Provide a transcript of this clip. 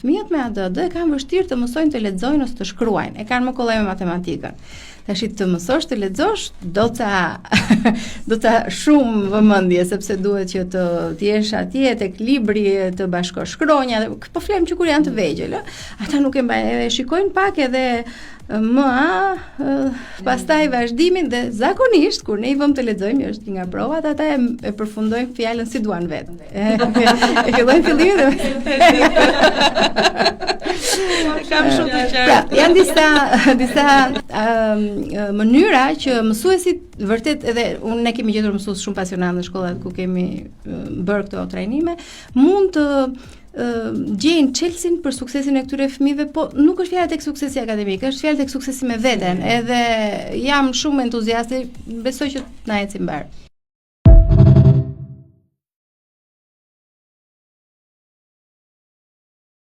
fëmijët me ADHD kanë vështirë të mësojnë të lexojnë ose të shkruajnë. E kanë më kollaj me matematikën. Tash të mësosh të lexosh do ta shumë vëmendje sepse duhet që të jesh atje tek libri të bashkosh shkronja, po flem që kur janë të vegjël, ata nuk e mbajnë, shikojnë pak edhe pastaj vazhdimin dhe zakonisht kur ne I vëmë të lexojmë është nga provat, ata e përfundojnë fjalën si duan vetë. E fillojnë fillimin kam shumë të qartë. Pra, janë disa mënyra që mësuesit vërtet edhe ne kemi gjetur mësues shumë pasionantë në shkollat ku kemi bërë këto trajnime, mund të gjejnë çelësin për suksesin e këtyre fëmijëve, po nuk është fjalë tek suksesi akademik, është fjalë tek suksesi me veten. Edhe jam shumë entuziaste, besoj që na ecim mbar.